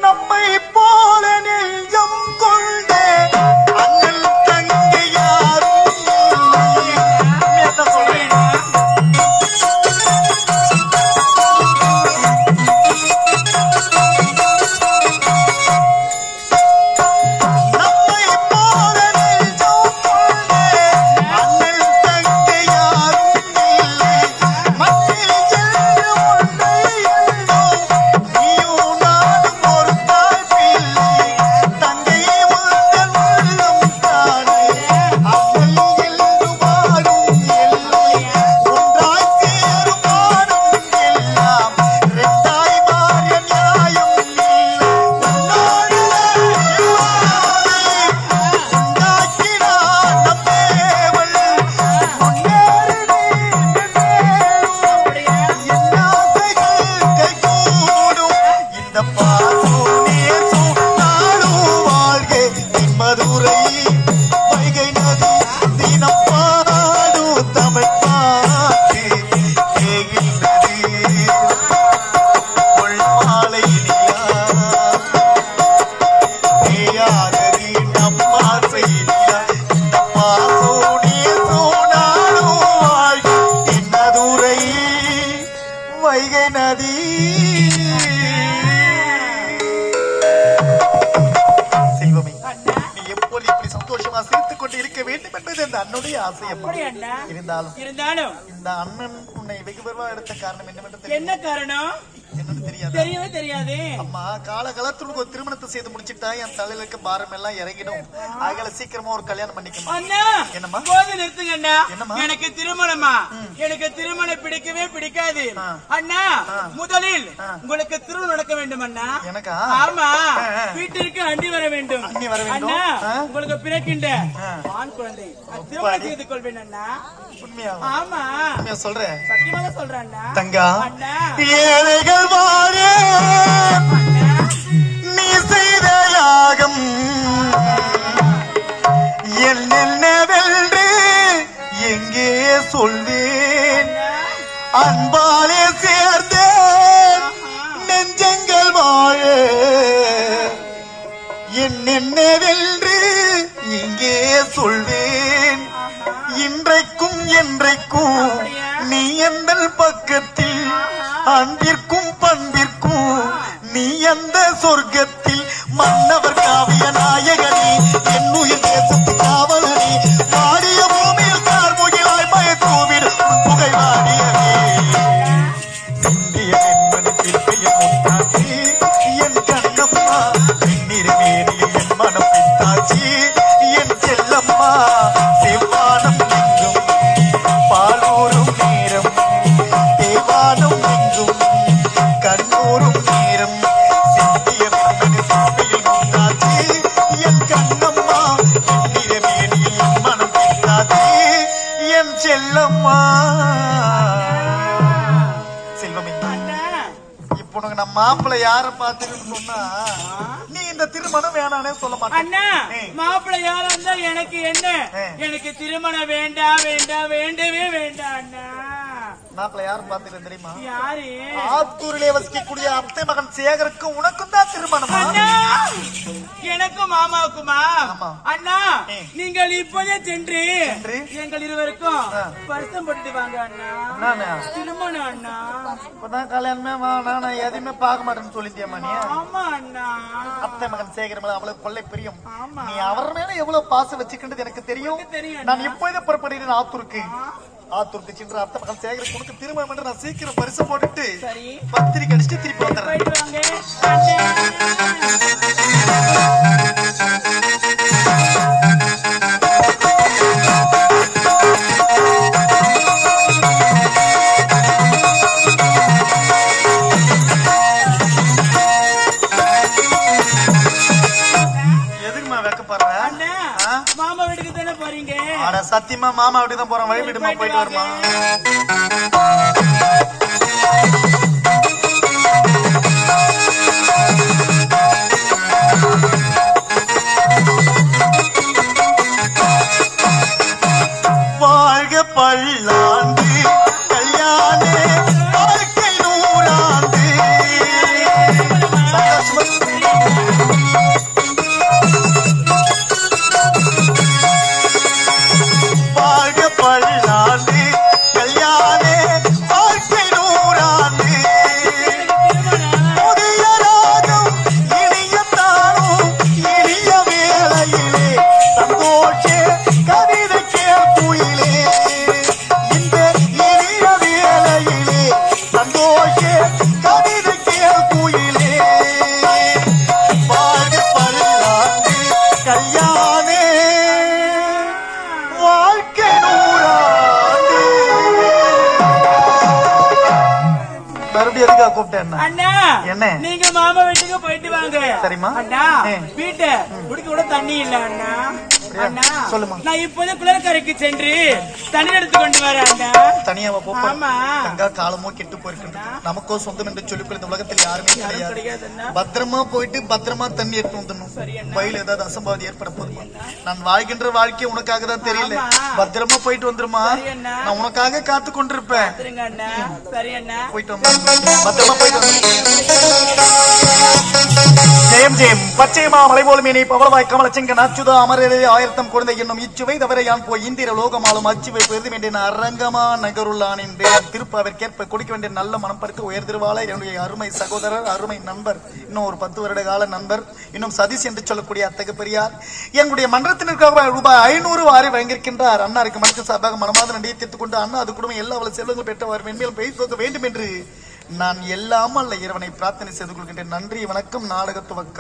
நம்மை போல நெஞ்சம் கொண்டே அண்ணன் தங்கை யாரும் என்ன சொல்றேன் என்ன காரணம் தெரியவே தெரியாது. அம்மா காலகாலத்துக்கு ஒரு திருமணத்தை செய்து முடிச்சிட்டா என் தலையில இருக்க பாரம் எல்லாம் இறங்கிடும். ஆகல சீக்கிரமா ஒரு கல்யாணம் பண்ணிக்கமா. என்னம்மா போது நிறுத்துங்கண்ணா. எனக்கு திருமணமா? எனக்கு திருமணம் பிடிக்கவே பிடிக்காது அண்ணா. முதலில் உங்களுக்கு திருமணம் நடக்க வேண்டும் அண்ணா. எனக்கா? ஆமா, வீட்டிற்கு அண்டி வர வேண்டும் அண்ணா. உங்களுக்கு பிறக்கின்ற ஆண் குழந்தை திருமணம் செய்து கொள்வேன் அண்ணா. ஆமா சொல்றேன், சத்தியமாக சொல்றேன் தங்கா. ஏழைகள் வாழ நீ செய்த யாகம் என்னென்னவென்று எங்கே சொல்வேன். அன்பாலே சேர்ந்தேன் நெஞ்சங்கள் வாழ என்னென்னவென்று எங்கே சொல்வேன். இன்றைக்கும் என்றைக்கும் நீ எந்த பக்கத்தில், அன்பிற்கும் பண்பிற்கும் நீ எந்த சொர்க்கத்தில். மன்னவர் காவிய நாயகனே, என் உயிர் தேசத்து காவலனே, பாடிய பூமியில் கார்முகிலாய் பயத்தூவிடு புகை வாடியவே. சிந்திய பெண்மனத்தில் பெயர் முத்தாச்சி என் கண்ணம்மா, பெண்ணிரு மேனியில் என் மனம் பித்தாச்சி என் செல்லம்மா. செவ்வானம் எங்கும் பாலூரும் நேரம், தேவானம் எங்கும் கண்ணூரும் நேரம். சிந்திய பெண்மணி சாமியில் முத்தாச்சி என் கண்ணம்மா, பெண்ணிரு மேனியில் என் மனம் பித்தாச்சி என் செல்லம்மா. செல்வமே, இப்போ உனக்கு நம்ம மாப்பிள்ளை யார பாத்துன்னு சொன்னா நீ இந்த திருமணம் வேணானே சொல்ல மாட்டேன் அண்ணா. மாப்பிள்ளை யாரா இருந்தா எனக்கு என்ன? எனக்கு திருமணம் வேண்டாம் வேண்டாம் வேண்டவே வேண்டாம் அண்ணா. மாப்பிள்ளை யாரு பாத்துட்டு தெரியுமா? யாரு? ஆத்தூரிலே வசிக்கக்கூடிய அத்தை மகன் சேகருக்கு உனக்கும் தான் திருமணம். எனக்கும் மாமாவுக்குமா? அண்ணா, நீங்கள் இப்போதே சென்று எங்கள் இருவருக்கும் பரிசம் போட்டு வாங்க அண்ணா. திருமணம் அண்ணா. இப்பதான் கல்யாணமே வேணாம், நான் எதுவுமே பார்க்க மாட்டேன்னு சொல்லிட்டியம்மா நீ. ஆமா அண்ணா. அத்தை மகன் சேகர் மேல அவ்வளவு கொள்ளை பிரியம். நீ அவர் மேல எவ்வளவு பாசம் வச்சுக்கின்றது எனக்கு தெரியும். நான் இப்போதே புறப்படுகிறேன் ஆத்தூருக்கு. ஆத்தூருக்கு சென்று அத்தை மகன் சேகருக்கு உனக்கு திருமணம் என்று நான் சீக்கிரம் பரிசு போட்டுட்டு பத்திரிக்கை அடிச்சுட்டு திருப்பி வந்துடுறேன். மாமா வீட்டுக்கு தானே போறீங்க? சத்தியமா மாமா வீட்டுக்கு தான் போறேன். வழி வீட்டுமா போயிட்டு வருமா? வாழ்க பல்லாண்டு கல்யாண வாழ்க்கை நூறாண்டு. கூப்பிட்டேன் அண்ணா என்ன நீங்க மாமா வீட்டுக்கு போயிட்டு வாங்க சரிம்மா அண்ணா வீட்டை குடிக்க கூட தண்ணி இல்ல அண்ணா அண்ணா சொல்லுமா நான் இப்போது குளக்கரைக்கு சென்று தண்ணி எடுத்து கொண்டு வரேன் அண்ணா தனியாவா போப்பா கங்கா காலமோ கெட்டு போயிருக்கின்றது நமக்கோ சொந்தம் என்று சொல்லிக்கொள்ள இந்த உலகத்தில் யாருமே கிடையாது பத்திரமா போயிட்டு பத்திரமா தண்ணி எடுத்து வந்துடணும் வயல் ஏதாவது அசம்பாவதி ஏற்பட போதுமா நான் வாழ்கின்ற வாழ்க்கை உனக்காக தான் தெரியல பத்திரமா போயிட்டு வந்துருமா நான் உனக்காக காத்து கொண்டிருப்பேன் போயிட்டு பத்திரமா போயிட்டு ஜெயம் ஜெயம் பச்சையமா மலை போல் மீனை பவளவாய் கமலச்செங்கன் அச்சுதா அமரே ஆயிரத்தம் குழந்தை என்னும் இச்சுவை தவிர யான் போய் இந்திர லோகமாலும் அச்சுவை பெருது வேண்டிய அரங்கமா நகருள்ளான் என்று திருப்பாவிற்கேற்ப கொடுக்க வேண்டிய நல்ல மனம் பறித்து உயர்திருவாள என்னுடைய அருமை சகோதரர் அருமை நண்பர் இன்னும் ஒரு 10 வருட கால நண்பர் இன்னும் சதீஷ் என்று சொல்லக்கூடிய அத்தகு பெரியார் என்னுடைய மன்றத்தினருக்காக ரூபாய் 500 வாரி வழங்கியிருக்கின்றார். அண்ணாருக்கு மனக்கு சார்பாக மனமாத நடிகை தீர்த்துக் கொண்டு அண்ணா அது குடும்பம் எல்லா செல்வங்கள் பெற்றவர் மென்மேலும் பெய்து வேண்டும் என்று நான் எல்லாம் அல்ல இறைவனை பிரார்த்தனை செய்து கொள்கின்றேன். நன்றி வணக்கம். நாடக துவக்கம்.